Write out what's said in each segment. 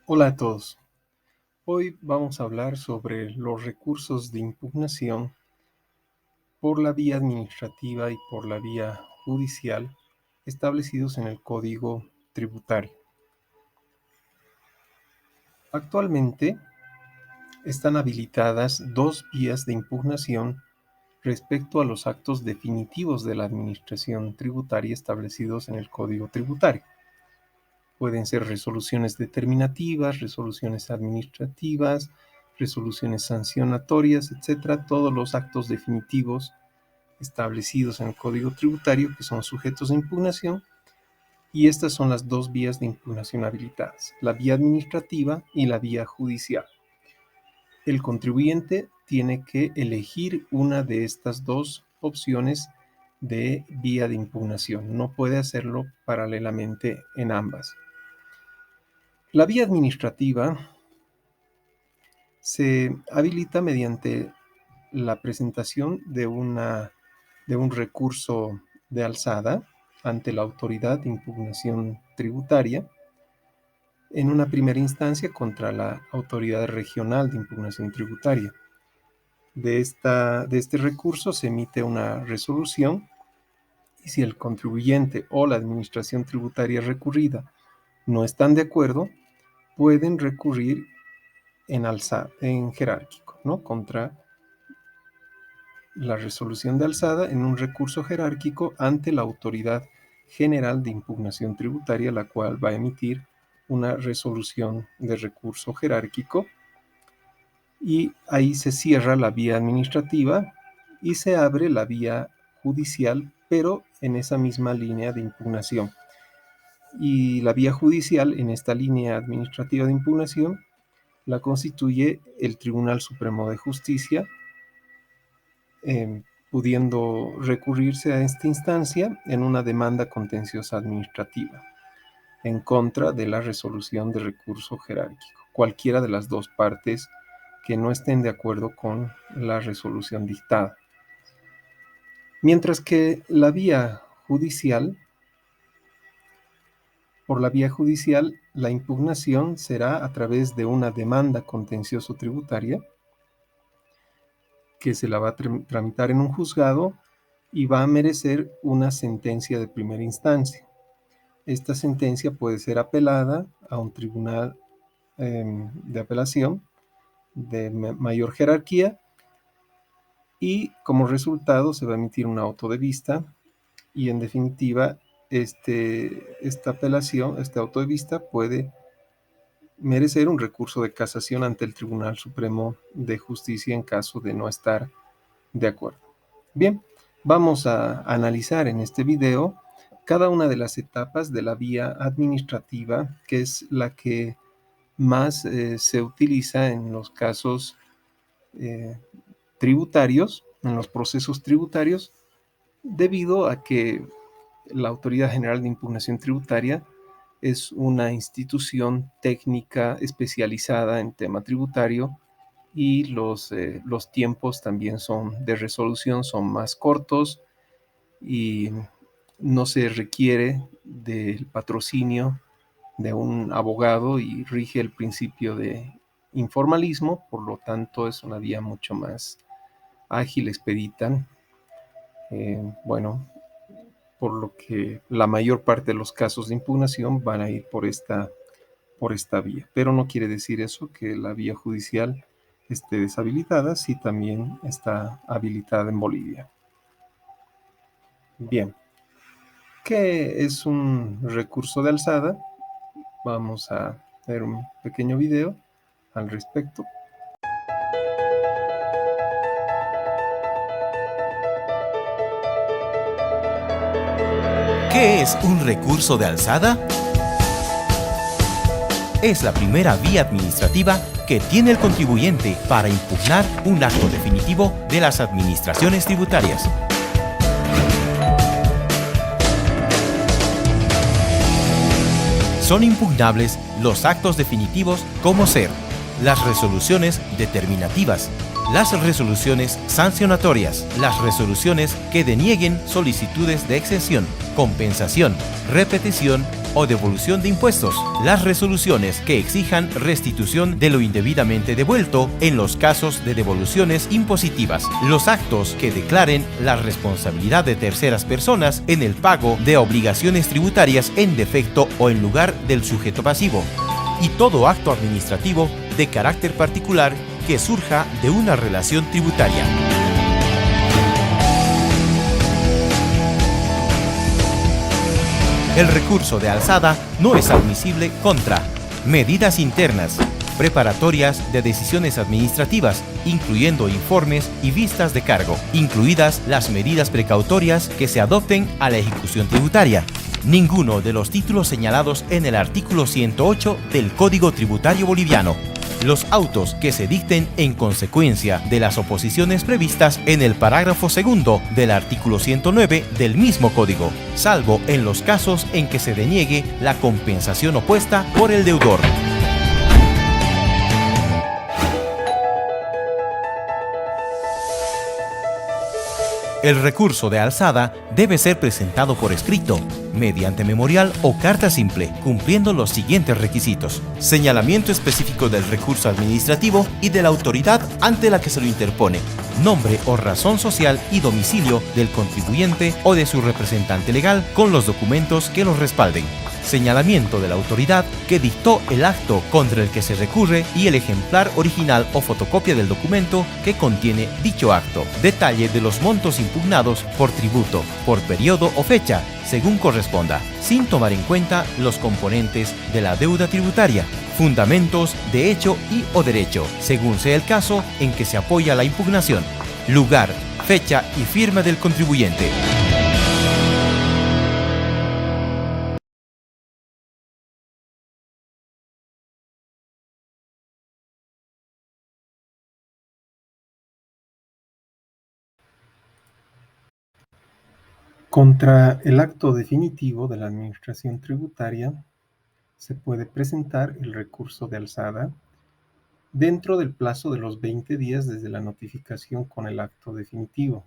Hola a todos. Hoy vamos a hablar sobre los recursos de impugnación por la vía administrativa y por la vía judicial establecidos en el Código Tributario. Actualmente están habilitadas dos vías de impugnación respecto a los actos definitivos de la administración tributaria establecidos en el Código Tributario. Pueden ser resoluciones determinativas, resoluciones administrativas, resoluciones sancionatorias, etc. Todos los actos definitivos establecidos en el Código Tributario que son sujetos de impugnación, y estas son las dos vías de impugnación habilitadas, la vía administrativa y la vía judicial. El contribuyente tiene que elegir una de estas dos opciones de vía de impugnación, no puede hacerlo paralelamente en ambas. La vía administrativa se habilita mediante la presentación de un recurso de alzada ante la autoridad de impugnación tributaria en una primera instancia contra la autoridad regional de impugnación tributaria. De este recurso se emite una resolución y si el contribuyente o la administración tributaria recurrida no están de acuerdo, pueden recurrir en jerárquico, ¿no? Contra la resolución de alzada en un recurso jerárquico ante la Autoridad General de Impugnación Tributaria, la cual va a emitir una resolución de recurso jerárquico, y ahí se cierra la vía administrativa y se abre la vía judicial, pero en esa misma línea de impugnación. Y la vía judicial en esta línea administrativa de impugnación la constituye el Tribunal Supremo de Justicia, pudiendo recurrirse a esta instancia en una demanda contenciosa administrativa en contra de la resolución de recurso jerárquico, cualquiera de las dos partes que no estén de acuerdo con la resolución dictada. Mientras que la vía judicial, por la vía judicial, la impugnación será a través de una demanda contencioso tributaria que se la va a tramitar en un juzgado y va a merecer una sentencia de primera instancia. Esta sentencia puede ser apelada a un tribunal de apelación de mayor jerarquía y como resultado se va a emitir un auto de vista y en definitiva esta apelación, este auto de vista puede merecer un recurso de casación ante el Tribunal Supremo de Justicia en caso de no estar de acuerdo. Bien, vamos a analizar en este video cada una de las etapas de la vía administrativa, que es la que más se utiliza en los casos tributarios, en los procesos tributarios, debido a que la Autoridad General de Impugnación Tributaria es una institución técnica especializada en tema tributario y los tiempos también de resolución son más cortos y no se requiere del patrocinio de un abogado y rige el principio de informalismo, por lo tanto es una vía mucho más ágil, expedita. Por lo que la mayor parte de los casos de impugnación van a ir por esta vía. Pero no quiere decir eso que la vía judicial esté deshabilitada, sí también está habilitada en Bolivia. Bien, ¿qué es un recurso de alzada? Vamos a ver un pequeño video al respecto. ¿Qué es un recurso de alzada? Es la primera vía administrativa que tiene el contribuyente para impugnar un acto definitivo de las administraciones tributarias. Son impugnables los actos definitivos como ser las resoluciones determinativas, las resoluciones sancionatorias, las resoluciones que denieguen solicitudes de exención, compensación, repetición o devolución de impuestos. Las resoluciones que exijan restitución de lo indebidamente devuelto en los casos de devoluciones impositivas. Los actos que declaren la responsabilidad de terceras personas en el pago de obligaciones tributarias en defecto o en lugar del sujeto pasivo. Y todo acto administrativo de carácter particular que surja de una relación tributaria. El recurso de alzada no es admisible contra medidas internas, preparatorias de decisiones administrativas, incluyendo informes y vistas de cargo, incluidas las medidas precautorias que se adopten a la ejecución tributaria. Ninguno de los títulos señalados en el artículo 108 del Código Tributario Boliviano. Los autos que se dicten en consecuencia de las oposiciones previstas en el parágrafo segundo del artículo 109 del mismo código, salvo en los casos en que se deniegue la compensación opuesta por el deudor. El recurso de alzada debe ser presentado por escrito, mediante memorial o carta simple, cumpliendo los siguientes requisitos: señalamiento específico del recurso administrativo y de la autoridad ante la que se lo interpone, nombre o razón social y domicilio del contribuyente o de su representante legal con los documentos que los respalden, señalamiento de la autoridad que dictó el acto contra el que se recurre y el ejemplar original o fotocopia del documento que contiene dicho acto, detalle de los montos impugnados por tributo, por periodo o fecha, según corresponda, sin tomar en cuenta los componentes de la deuda tributaria, fundamentos de hecho y o derecho, según sea el caso en que se apoya la impugnación, lugar, fecha y firma del contribuyente. Contra el acto definitivo de la Administración Tributaria se puede presentar el recurso de alzada dentro del plazo de los 20 días desde la notificación con el acto definitivo.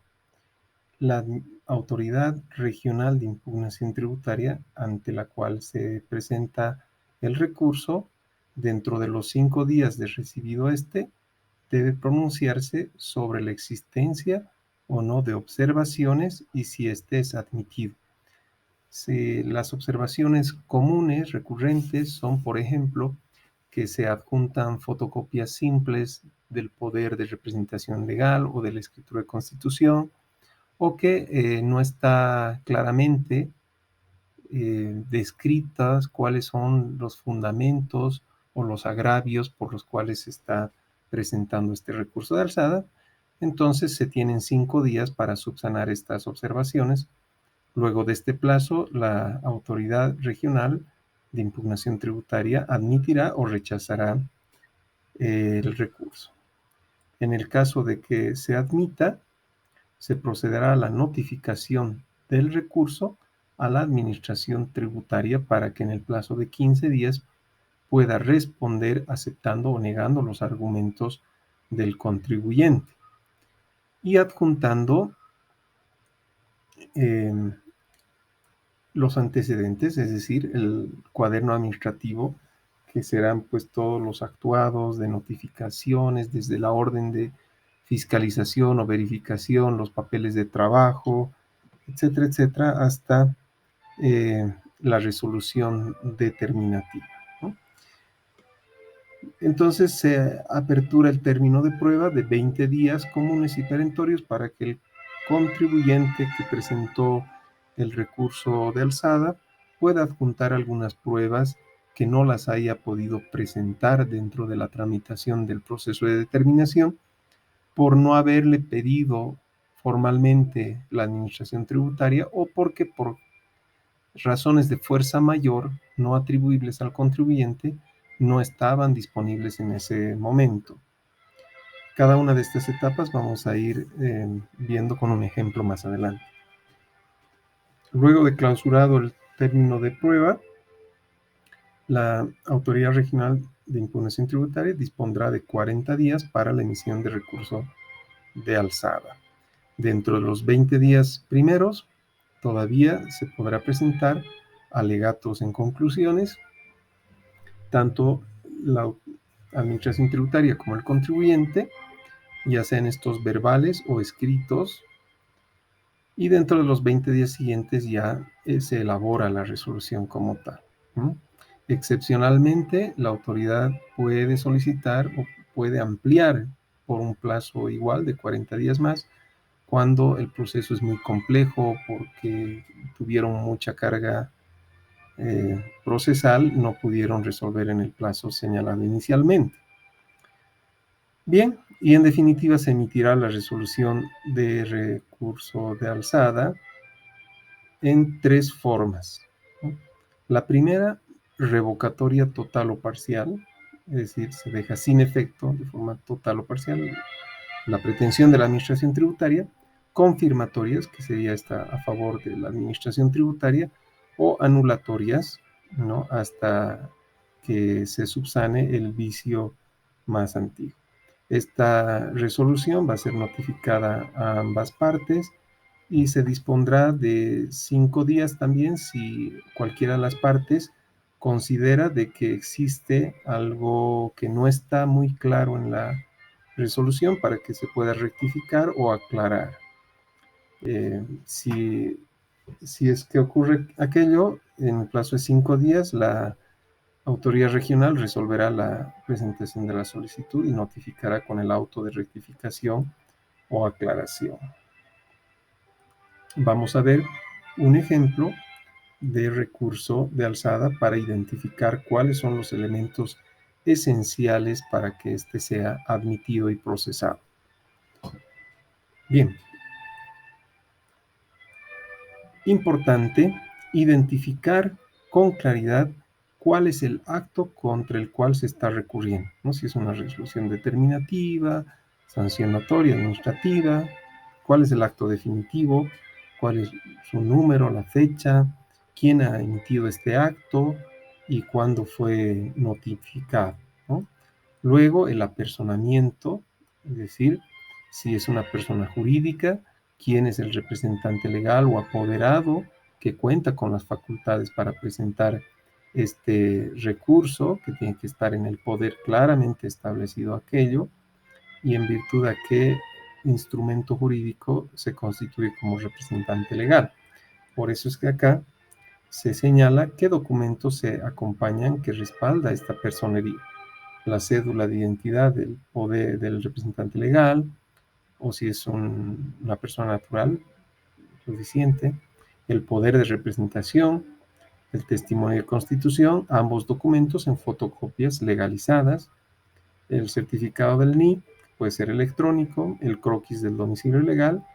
La autoridad regional de impugnación tributaria ante la cual se presenta el recurso, dentro de los 5 días de recibido este, debe pronunciarse sobre la existencia o no de observaciones y si este es admitido. Las observaciones comunes recurrentes son, por ejemplo, que se adjuntan fotocopias simples del poder de representación legal o de la escritura de constitución, o que no está claramente descritas cuáles son los fundamentos o los agravios por los cuales se está presentando este recurso de alzada. Entonces se tienen 5 días para subsanar estas observaciones. Luego de este plazo, la autoridad regional de impugnación tributaria admitirá o rechazará el recurso. En el caso de que se admita, se procederá a la notificación del recurso a la administración tributaria para que en el plazo de 15 días pueda responder aceptando o negando los argumentos del contribuyente y adjuntando los antecedentes, es decir, el cuaderno administrativo, que serán pues todos los actuados de notificaciones, desde la orden de fiscalización o verificación, los papeles de trabajo, etcétera, etcétera, hasta la resolución determinativa, ¿no? Entonces se apertura el término de prueba de 20 días comunes y perentorios para que el contribuyente que presentó el recurso de alzada pueda adjuntar algunas pruebas que no las haya podido presentar dentro de la tramitación del proceso de determinación por no haberle pedido formalmente la administración tributaria o porque por razones de fuerza mayor no atribuibles al contribuyente no estaban disponibles en ese momento. Cada una de estas etapas vamos a ir viendo con un ejemplo más adelante. Luego de clausurado el término de prueba, la Autoridad Regional de Impugnación Tributaria dispondrá de 40 días para la emisión de recurso de alzada. Dentro de los 20 días primeros, todavía se podrá presentar alegatos en conclusiones, tanto la administración tributaria como el contribuyente, ya sean estos verbales o escritos, y dentro de los 20 días siguientes ya se elabora la resolución como tal. Excepcionalmente, la autoridad puede solicitar o puede ampliar por un plazo igual de 40 días más cuando el proceso es muy complejo porque tuvieron mucha carga procesal, no pudieron resolver en el plazo señalado inicialmente. Bien, y en definitiva se emitirá la resolución de recurso de alzada en 3 formas. La primera, revocatoria total o parcial, es decir, se deja sin efecto de forma total o parcial la pretensión de la administración tributaria. Confirmatorias, que sería esta a favor de la administración tributaria, o anulatorias, ¿no?, hasta que se subsane el vicio más antiguo. Esta resolución va a ser notificada a ambas partes y se dispondrá de 5 días también si cualquiera de las partes considera de que existe algo que no está muy claro en la resolución para que se pueda rectificar o aclarar. Si es que ocurre aquello, en el plazo de 5 días, la autoridad regional resolverá la presentación de la solicitud y notificará con el auto de rectificación o aclaración. Vamos a ver un ejemplo de recurso de alzada para identificar cuáles son los elementos esenciales para que éste sea admitido y procesado. Bien, importante identificar con claridad cuál es el acto contra el cual se está recurriendo, ¿no? Si es una resolución determinativa, sancionatoria, administrativa, cuál es el acto definitivo, cuál es su número, la fecha, quién ha emitido este acto y cuándo fue notificado, ¿no? Luego, el apersonamiento, es decir, si es una persona jurídica, quién es el representante legal o apoderado que cuenta con las facultades para presentar este recurso, que tiene que estar en el poder claramente establecido aquello, y en virtud de qué instrumento jurídico se constituye como representante legal. Por eso es que acá se señala qué documentos se acompañan que respalda esta personería: la cédula de identidad del poder del representante legal, o si es una persona natural, suficiente, el poder de representación, el testimonio de constitución, ambos documentos en fotocopias legalizadas, el certificado del NIE, puede ser electrónico, el croquis del domicilio legal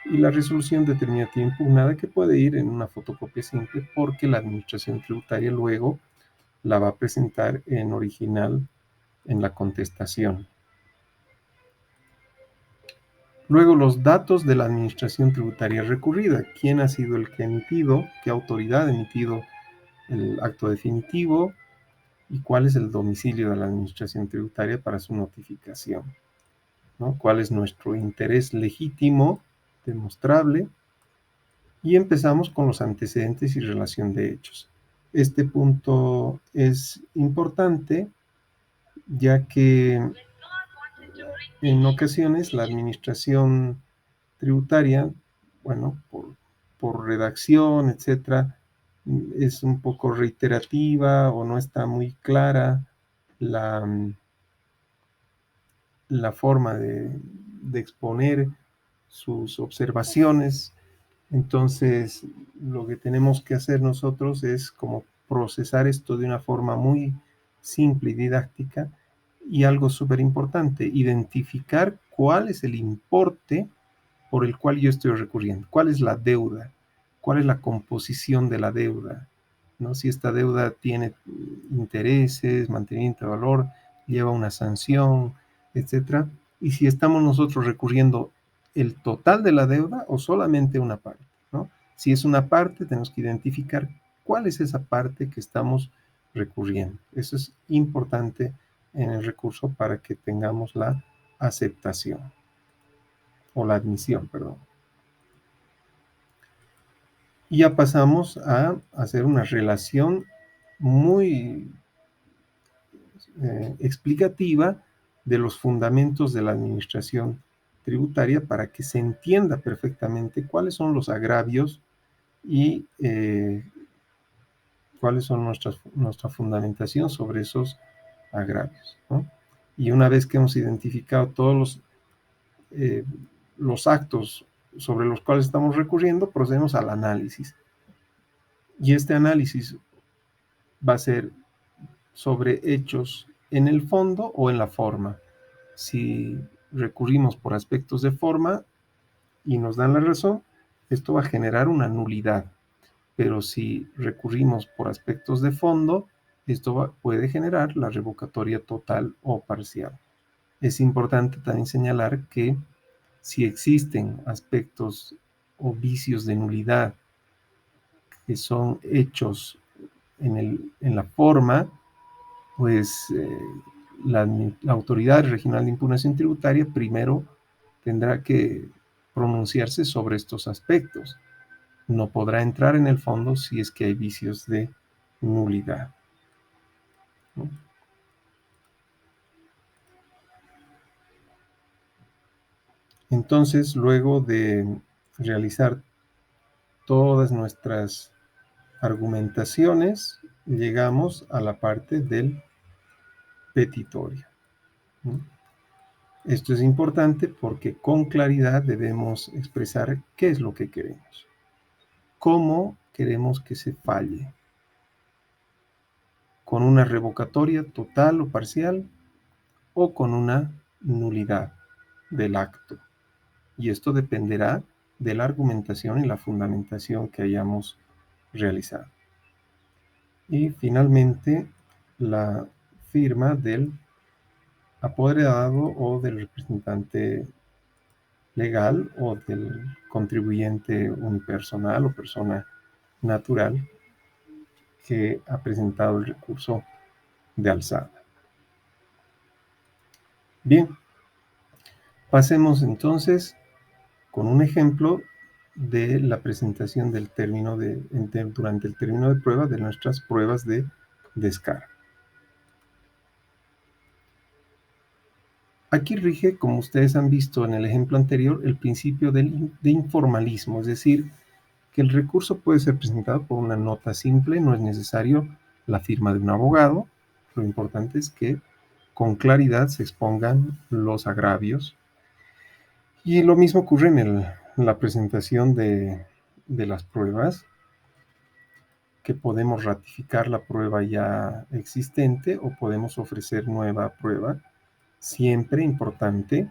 y la resolución determinativa impugnada, que puede ir en una fotocopia simple porque la administración tributaria luego la va a presentar en original en la contestación. Luego, los datos de la administración tributaria recurrida: quién ha sido el que ha emitido, qué autoridad ha emitido el acto definitivo y cuál es el domicilio de la administración tributaria para su notificación, ¿no? Cuál es nuestro interés legítimo, demostrable. Y empezamos con los antecedentes y relación de hechos. Este punto es importante ya que en ocasiones la administración tributaria, bueno, por redacción, etcétera, es un poco reiterativa o no está muy clara la, la forma de exponer sus observaciones. Entonces, lo que tenemos que hacer nosotros es como procesar esto de una forma muy simple y didáctica. Y algo súper importante, identificar cuál es el importe por el cual yo estoy recurriendo, cuál es la deuda, cuál es la composición de la deuda, ¿no? Si esta deuda tiene intereses, mantenimiento de valor, lleva una sanción, etcétera, y si estamos nosotros recurriendo el total de la deuda o solamente una parte, ¿no? Si es una parte, tenemos que identificar cuál es esa parte que estamos recurriendo. Eso es importante en el recurso para que tengamos la aceptación o la admisión, perdón. Y ya pasamos a hacer una relación muy explicativa de los fundamentos de la administración tributaria para que se entienda perfectamente cuáles son los agravios y cuáles son nuestra fundamentación sobre esos agravios, ¿no? Y una vez que hemos identificado todos los actos sobre los cuales estamos recurriendo, procedemos al análisis. Y este análisis va a ser sobre hechos en el fondo o en la forma. Si recurrimos por aspectos de forma y nos dan la razón, esto va a generar una nulidad. Pero si recurrimos por aspectos de fondo, esto puede generar la revocatoria total o parcial. Es importante también señalar que si existen aspectos o vicios de nulidad que son hechos en la forma, pues la Autoridad Regional de Impugnación Tributaria primero tendrá que pronunciarse sobre estos aspectos. No podrá entrar en el fondo si es que hay vicios de nulidad, ¿no? Entonces, luego de realizar todas nuestras argumentaciones, llegamos a la parte del petitorio, ¿no? Esto es importante porque con claridad debemos expresar qué es lo que queremos, cómo queremos que se falle, con una revocatoria total o parcial o con una nulidad del acto. Y esto dependerá de la argumentación y la fundamentación que hayamos realizado. Y finalmente, la firma del apoderado o del representante legal o del contribuyente unipersonal o persona natural que ha presentado el recurso de alzada. Bien, pasemos entonces con un ejemplo de la presentación del término durante el término de prueba de nuestras pruebas de descargo. Aquí rige, como ustedes han visto en el ejemplo anterior, el principio de informalismo, es decir, que el recurso puede ser presentado por una nota simple, no es necesario la firma de un abogado, lo importante es que con claridad se expongan los agravios. Y lo mismo ocurre en la presentación de las pruebas, que podemos ratificar la prueba ya existente o podemos ofrecer nueva prueba. Siempre importante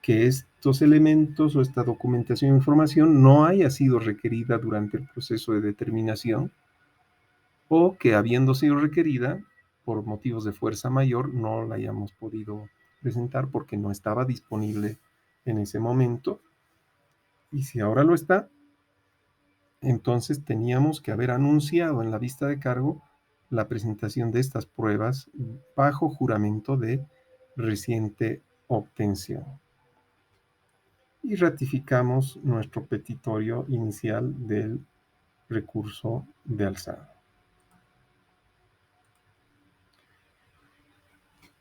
que estos elementos o esta documentación o información no haya sido requerida durante el proceso de determinación o que habiendo sido requerida por motivos de fuerza mayor no la hayamos podido presentar porque no estaba disponible en ese momento. Y si ahora lo está, entonces teníamos que haber anunciado en la vista de cargo la presentación de estas pruebas bajo juramento de reciente obtención. Y ratificamos nuestro petitorio inicial del recurso de alzada.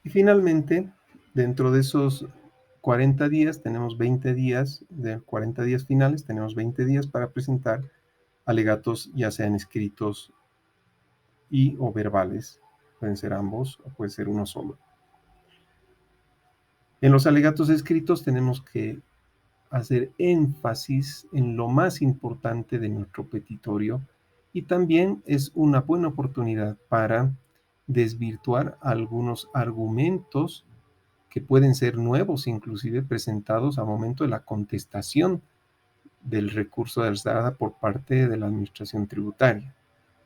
Y finalmente, dentro de esos 40 días, tenemos 20 días, de 40 días finales, tenemos 20 días para presentar alegatos, ya sean escritos y o verbales, pueden ser ambos o puede ser uno solo. En los alegatos escritos tenemos que hacer énfasis en lo más importante de nuestro petitorio y también es una buena oportunidad para desvirtuar algunos argumentos que pueden ser nuevos, inclusive presentados al momento de la contestación del recurso de alzada por parte de la Administración Tributaria.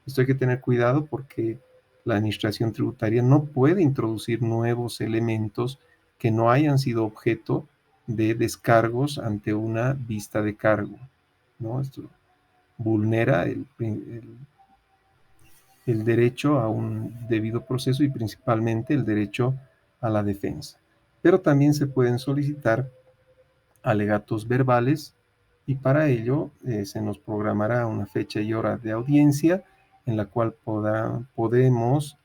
Esto hay que tener cuidado porque la Administración Tributaria no puede introducir nuevos elementos que no hayan sido objeto de descargos ante una vista de cargo, ¿no? Esto vulnera el derecho a un debido proceso y principalmente el derecho a la defensa. Pero también se pueden solicitar alegatos verbales y para ello se nos programará una fecha y hora de audiencia en la cual podemos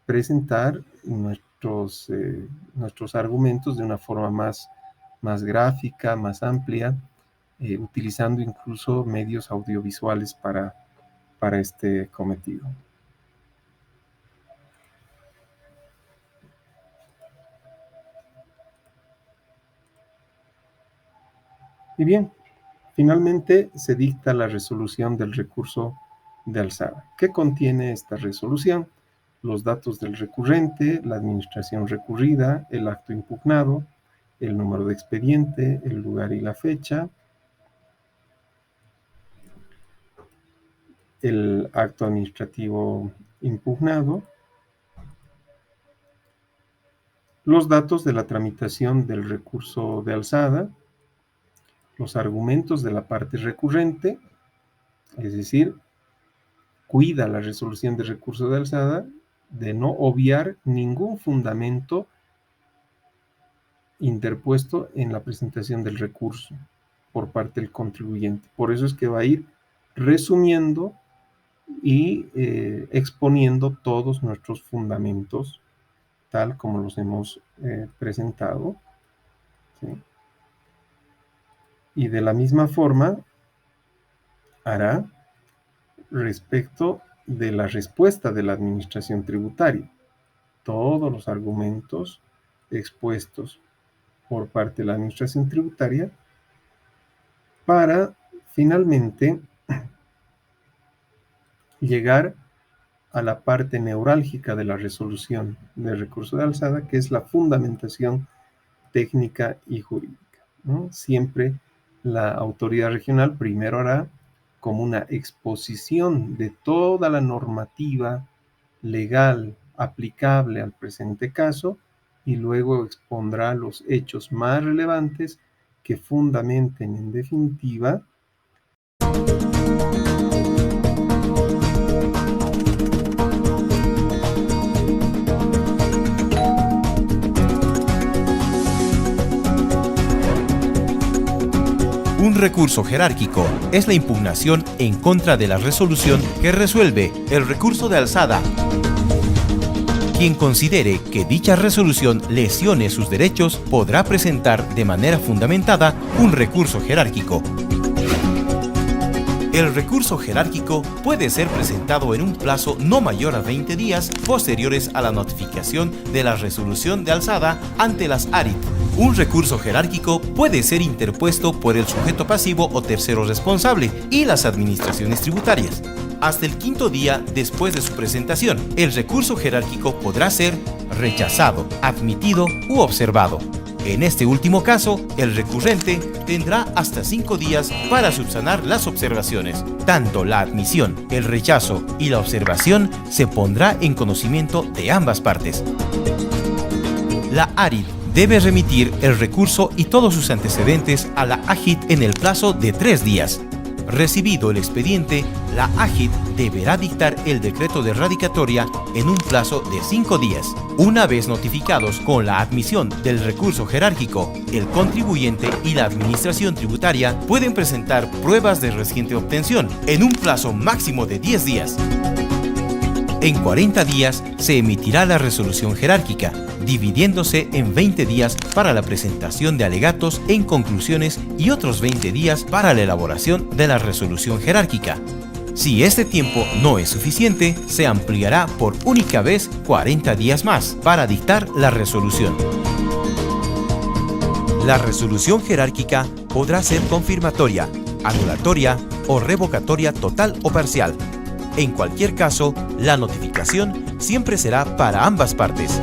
presentar nuestros argumentos de una forma más gráfica, más amplia, utilizando incluso medios audiovisuales para este cometido. Y bien, finalmente se dicta la resolución del recurso de alzada. ¿Qué contiene esta resolución? Los datos del recurrente, la administración recurrida, el acto impugnado, el número de expediente, el lugar y la fecha, el acto administrativo impugnado, los datos de la tramitación del recurso de alzada, los argumentos de la parte recurrente, es decir, cuida la resolución de recurso de alzada de no obviar ningún fundamento interpuesto en la presentación del recurso por parte del contribuyente. Por eso es que va a ir resumiendo y exponiendo todos nuestros fundamentos tal como los hemos presentado, ¿sí? Y de la misma forma hará respecto de la respuesta de la administración tributaria. Todos los argumentos expuestos por parte de la administración tributaria para finalmente llegar a la parte neurálgica de la resolución del recurso de alzada, que es la fundamentación técnica y jurídica, ¿no? Siempre la autoridad regional primero hará como una exposición de toda la normativa legal aplicable al presente caso y luego expondrá los hechos más relevantes que fundamenten en definitiva Un recurso jerárquico es la impugnación en contra de la resolución que resuelve el recurso de alzada. Quien considere que dicha resolución lesione sus derechos podrá presentar de manera fundamentada un recurso jerárquico. El recurso jerárquico puede ser presentado en un plazo no mayor a 20 días posteriores a la notificación de la resolución de alzada ante las ARIT. Un recurso jerárquico puede ser interpuesto por el sujeto pasivo o tercero responsable y las administraciones tributarias. Hasta el quinto día después de su presentación, el recurso jerárquico podrá ser rechazado, admitido u observado. En este último caso, el recurrente tendrá hasta 5 días para subsanar las observaciones. Tanto la admisión, el rechazo y la observación se pondrá en conocimiento de ambas partes. La ARID debe remitir el recurso y todos sus antecedentes a la AJIT en el plazo de 3 días. Recibido el expediente, la AJIT deberá dictar el decreto de radicatoria en un plazo de 5 días. Una vez notificados con la admisión del recurso jerárquico, el contribuyente y la administración tributaria pueden presentar pruebas de reciente obtención en un plazo máximo de 10 días. En 40 días se emitirá la resolución jerárquica, dividiéndose en 20 días para la presentación de alegatos en conclusiones y otros 20 días para la elaboración de la resolución jerárquica. Si este tiempo no es suficiente, se ampliará por única vez 40 días más para dictar la resolución. La resolución jerárquica podrá ser confirmatoria, anulatoria o revocatoria total o parcial. En cualquier caso, la notificación siempre será para ambas partes.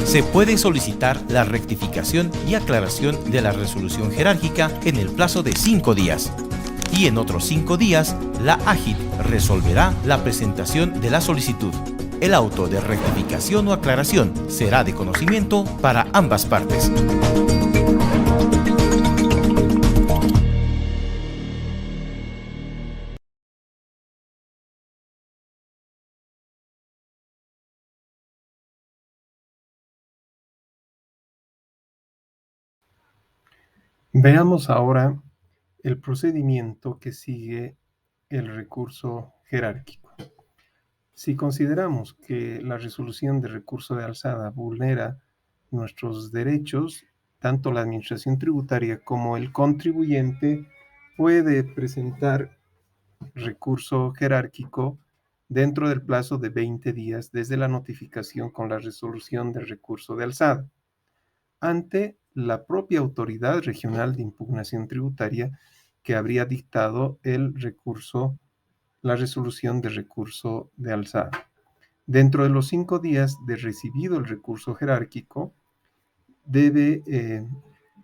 Se puede solicitar la rectificación y aclaración de la resolución jerárquica en el plazo de 5 días. Y en otros 5 días, la AJIT resolverá la presentación de la solicitud. El auto de rectificación o aclaración será de conocimiento para ambas partes. Veamos ahora el procedimiento que sigue el recurso jerárquico. Si consideramos que la resolución de recurso de alzada vulnera nuestros derechos, tanto la administración tributaria como el contribuyente puede presentar recurso jerárquico dentro del plazo de 20 días desde la notificación con la resolución del recurso de alzada ante la propia autoridad regional de impugnación tributaria que habría dictado el recurso, la resolución de recurso de alzada. Dentro de los 5 días de recibido el recurso jerárquico, debe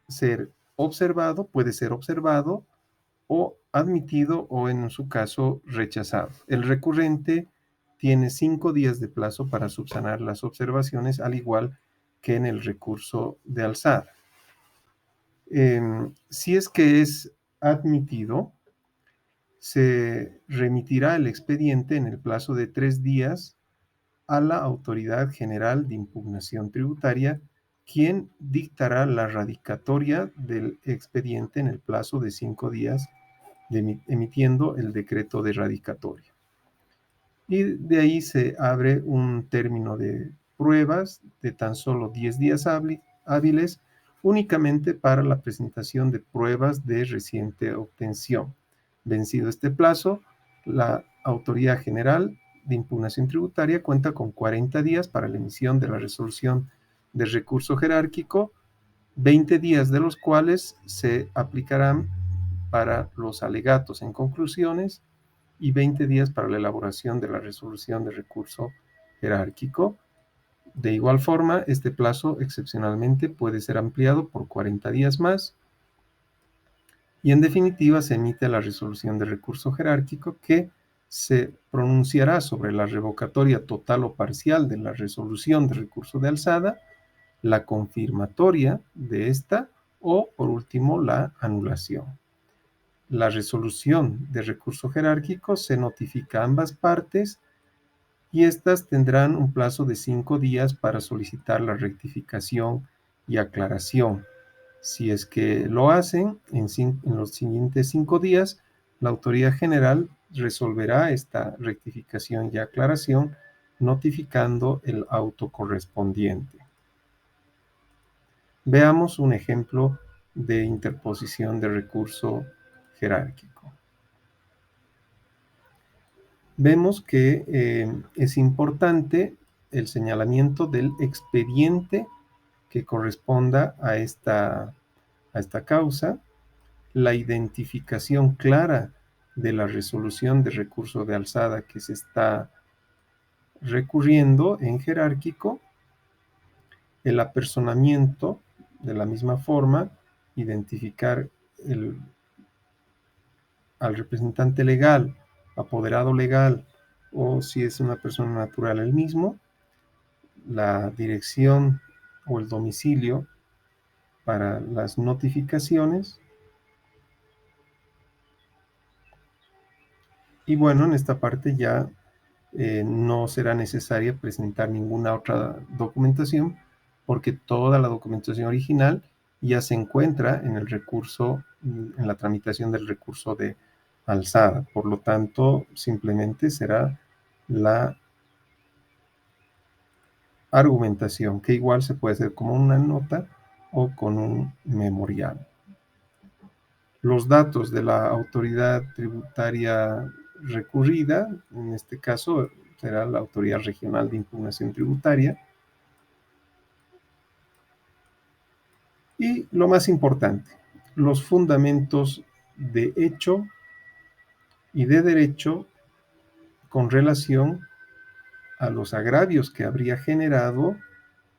ser observado, puede ser observado o admitido o en su caso rechazado. El recurrente tiene 5 días de plazo para subsanar las observaciones, al igual que en el recurso de alzada. Si es que es admitido, se remitirá el expediente en el plazo de 3 días a la Autoridad General de Impugnación Tributaria, quien dictará la radicatoria del expediente en el plazo de 5 días, emitiendo el decreto de radicatoria. Y de ahí se abre un término de pruebas de tan solo 10 días hábiles únicamente para la presentación de pruebas de reciente obtención. Vencido este plazo, la Autoridad General de Impugnación Tributaria cuenta con 40 días para la emisión de la resolución de recurso jerárquico, 20 días de los cuales se aplicarán para los alegatos en conclusiones y 20 días para la elaboración de la resolución de recurso jerárquico. De igual forma, este plazo excepcionalmente puede ser ampliado por 40 días más y en definitiva se emite la resolución de recurso jerárquico que se pronunciará sobre la revocatoria total o parcial de la resolución de recurso de alzada, la confirmatoria de esta o, por último, la anulación. La resolución de recurso jerárquico se notifica a ambas partes y éstas tendrán un plazo de 5 días para solicitar la rectificación y aclaración. Si es que lo hacen en los siguientes 5 días, la autoridad general resolverá esta rectificación y aclaración notificando el auto correspondiente. Veamos un ejemplo de interposición de recurso jerárquico. Vemos que es importante el señalamiento del expediente que corresponda a esta causa, la identificación clara de la resolución de recurso de alzada que se está recurriendo en jerárquico, el apersonamiento de la misma forma, identificar al representante legal, apoderado legal, o si es una persona natural el mismo, la dirección o el domicilio para las notificaciones. Y bueno, en esta parte ya no será necesaria presentar ninguna otra documentación porque toda la documentación original ya se encuentra en el recurso, en la tramitación del recurso de alzada. Por lo tanto, simplemente será la argumentación, que igual se puede hacer como una nota o con un memorial. Los datos de la autoridad tributaria recurrida, en este caso será la Autoridad Regional de Impugnación Tributaria. Y lo más importante, los fundamentos de hecho y de derecho con relación a los agravios que habría generado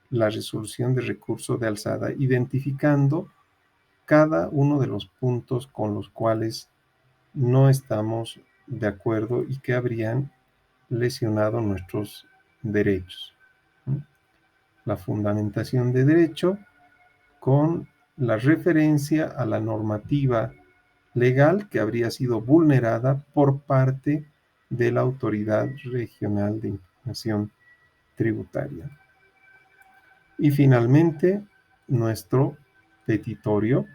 la resolución de recurso de alzada, identificando cada uno de los puntos con los cuales no estamos de acuerdo y que habrían lesionado nuestros derechos. La fundamentación de derecho con la referencia a la normativa legal que habría sido vulnerada por parte de la Autoridad Regional de Impugnación Tributaria. Y finalmente, nuestro petitorio,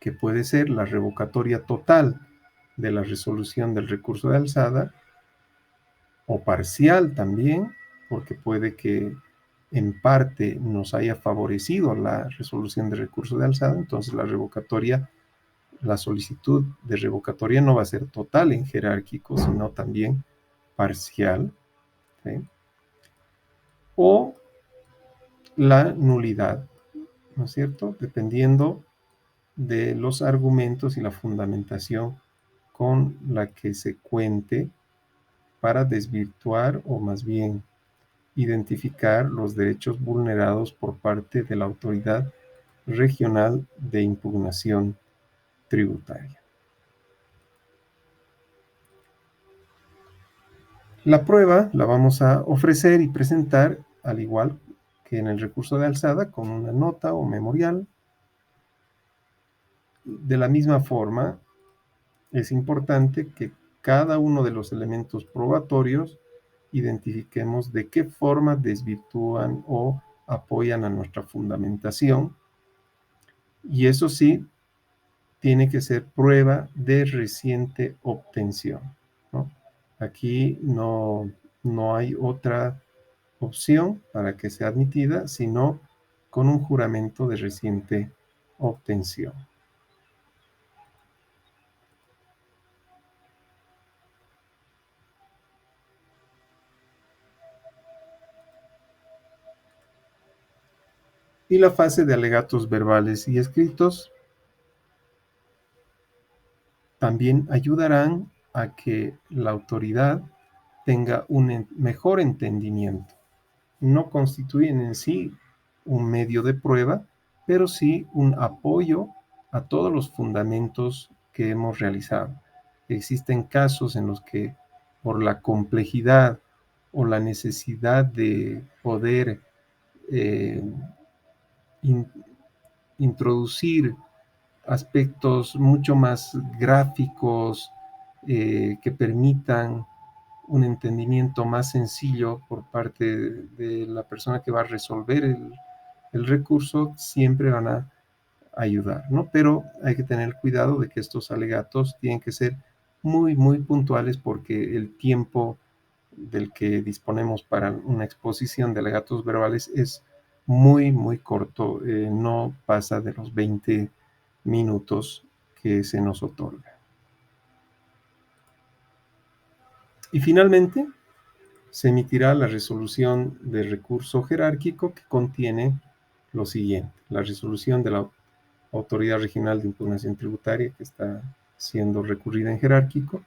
que puede ser la revocatoria total de la resolución del recurso de alzada, o parcial también, porque puede que en parte nos haya favorecido la resolución de recurso de alzada, entonces la solicitud de revocatoria no va a ser total en jerárquico, sino también parcial, ¿sí? O la nulidad, ¿no es cierto? Dependiendo de los argumentos y la fundamentación con la que se cuente para desvirtuar o más bien identificar los derechos vulnerados por parte de la autoridad regional de impugnación tributaria. La prueba la vamos a ofrecer y presentar al igual que en el recurso de alzada con una nota o memorial. De la misma forma, es importante que cada uno de los elementos probatorios identifiquemos de qué forma desvirtúan o apoyan a nuestra fundamentación. Y eso sí, tiene que ser prueba de reciente obtención, ¿no? Aquí no hay otra opción para que sea admitida, sino con un juramento de reciente obtención. Y la fase de alegatos verbales y escritos también ayudarán a que la autoridad tenga un mejor entendimiento. No constituyen en sí un medio de prueba, pero sí un apoyo a todos los fundamentos que hemos realizado. Existen casos en los que por la complejidad o la necesidad de poder eh, in, introducir aspectos mucho más gráficos que permitan un entendimiento más sencillo por parte de la persona que va a resolver el recurso, siempre van a ayudar, ¿no? Pero hay que tener cuidado de que estos alegatos tienen que ser muy, muy puntuales porque el tiempo del que disponemos para una exposición de alegatos verbales es muy, muy corto, no pasa de los 20 minutos que se nos otorga. Y finalmente, se emitirá la resolución de recurso jerárquico que contiene lo siguiente: la resolución de la Autoridad Regional de Impugnación Tributaria que está siendo recurrida en jerárquico,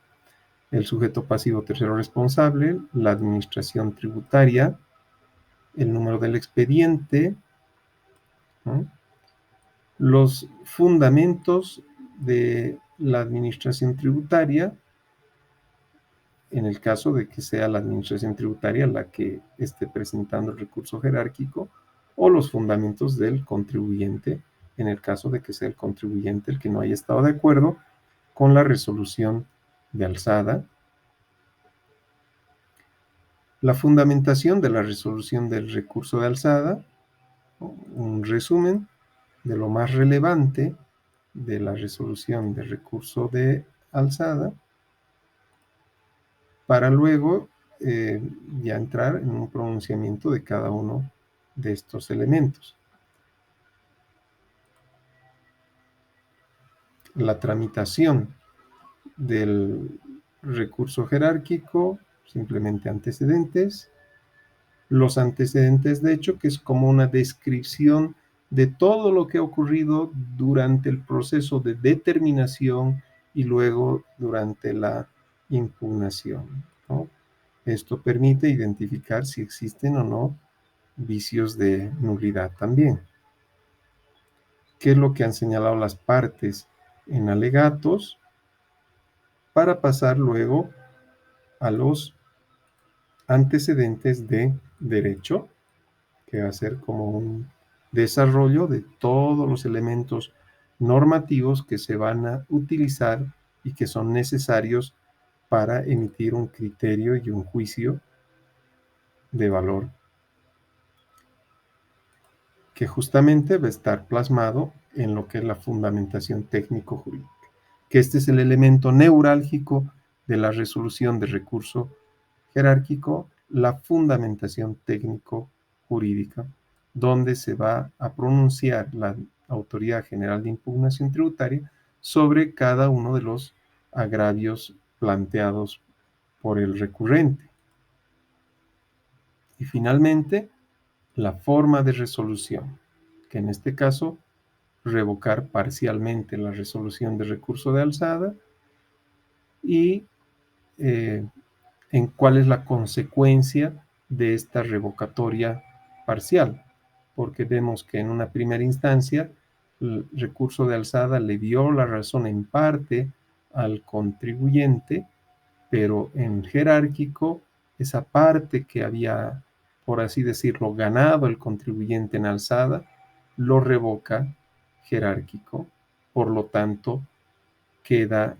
el sujeto pasivo tercero responsable, la administración tributaria, el número del expediente, ¿no?, los fundamentos de la administración tributaria, en el caso de que sea la administración tributaria la que esté presentando el recurso jerárquico, o los fundamentos del contribuyente, en el caso de que sea el contribuyente el que no haya estado de acuerdo con la resolución de alzada, la fundamentación de la resolución del recurso de alzada, un resumen de lo más relevante de la resolución del recurso de alzada, para luego ya entrar en un pronunciamiento de cada uno de estos elementos. La tramitación del recurso jerárquico, simplemente antecedentes. Los antecedentes de hecho, que es como una descripción de todo lo que ha ocurrido durante el proceso de determinación y luego durante la impugnación, ¿no? Esto permite identificar si existen o no vicios de nulidad también. ¿Qué es lo que han señalado las partes en alegatos? Para pasar luego a los antecedentes de derecho, que va a ser como un desarrollo de todos los elementos normativos que se van a utilizar y que son necesarios para emitir un criterio y un juicio de valor, que justamente va a estar plasmado en lo que es la fundamentación técnico-jurídica, que este es el elemento neurálgico de la resolución de recurso jerárquico, la fundamentación técnico-jurídica, donde se va a pronunciar la Autoridad General de Impugnación Tributaria sobre cada uno de los agravios planteados por el recurrente. Y finalmente, la forma de resolución, que en este caso revocar parcialmente la resolución de recurso de alzada y en cuál es la consecuencia de esta revocatoria parcial, porque vemos que en una primera instancia el recurso de alzada le dio la razón en parte al contribuyente, pero en jerárquico esa parte que había, por así decirlo, ganado el contribuyente en alzada, lo revoca jerárquico, por lo tanto queda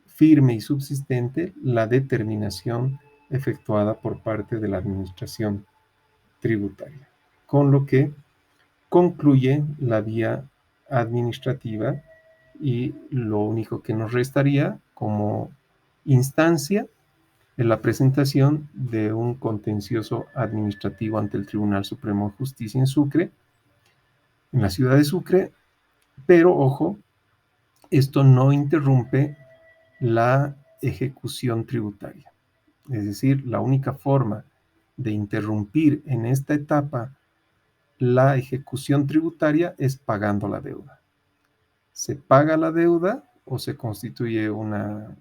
firme y subsistente la determinación efectuada por parte de la Administración Tributaria, con lo que concluye la vía administrativa y lo único que nos restaría como instancia es la presentación de un contencioso administrativo ante el Tribunal Supremo de Justicia en Sucre, en la ciudad de Sucre, pero ojo, esto no interrumpe la ejecución tributaria. Es decir, la única forma de interrumpir en esta etapa la ejecución tributaria es pagando la deuda. Se paga la deuda o se constituye una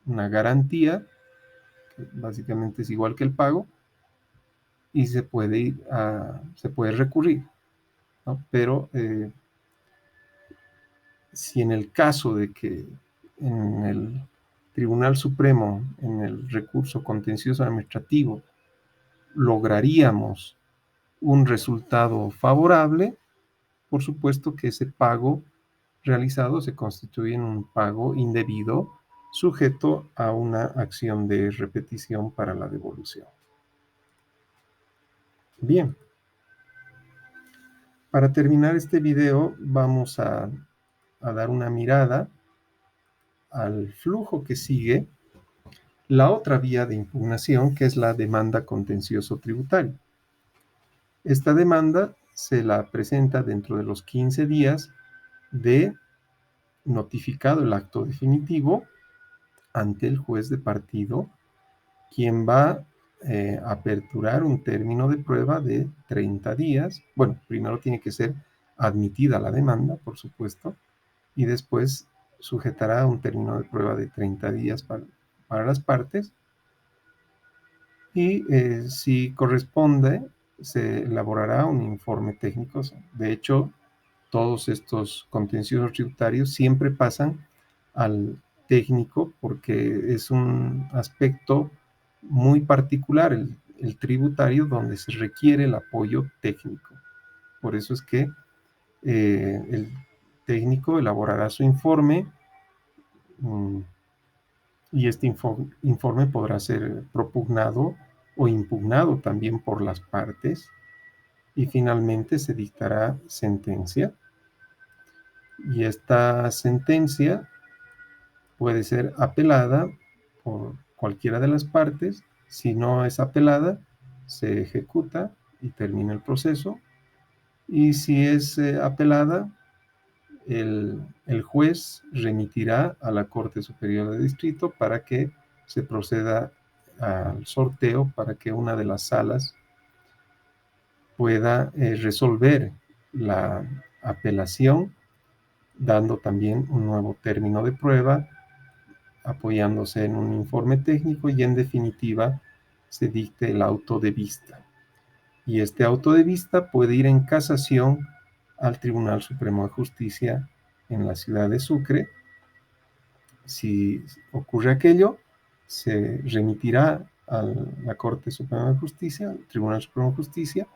garantía, que básicamente es igual que el pago, y se puede recurrir, ¿no? Pero si en el caso de que en el Tribunal Supremo, en el recurso contencioso administrativo, lograríamos un resultado favorable, por supuesto que ese pago realizado se constituye en un pago indebido sujeto a una acción de repetición para la devolución. Bien, para terminar este video vamos a dar una mirada al flujo que sigue la otra vía de impugnación, que es la demanda contencioso tributaria. Esta demanda se la presenta dentro de los 15 días de notificado el acto definitivo ante el juez de partido, quien va a aperturar un término de prueba de 30 días. Bueno, primero tiene que ser admitida la demanda, por supuesto, y después sujetará un término de prueba de 30 días para las partes. Y si corresponde, se elaborará un informe técnico. De hecho, todos estos contenciosos tributarios siempre pasan al técnico porque es un aspecto muy particular, el tributario, donde se requiere el apoyo técnico. Por eso es que el técnico elaborará su informe y este informe podrá ser propugnado o impugnado también por las partes y finalmente se dictará sentencia. Y esta sentencia puede ser apelada por cualquiera de las partes. Si no es apelada, se ejecuta y termina el proceso. Y si es apelada, el juez remitirá a la Corte Superior de Distrito para que se proceda al sorteo para que una de las salas pueda resolver la apelación, dando también un nuevo término de prueba, apoyándose en un informe técnico y en definitiva se dicte el auto de vista. Y este auto de vista puede ir en casación al Tribunal Supremo de Justicia en la ciudad de Sucre. Si ocurre aquello, se remitirá a la Corte Suprema de Justicia, al Tribunal Supremo de Justicia,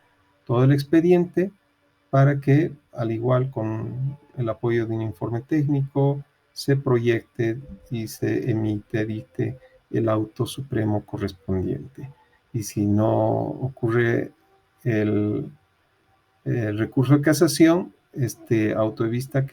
todo el expediente para que, al igual con el apoyo de un informe técnico, se proyecte y se dicte el auto supremo correspondiente. Y si no ocurre el recurso de casación, este auto de vista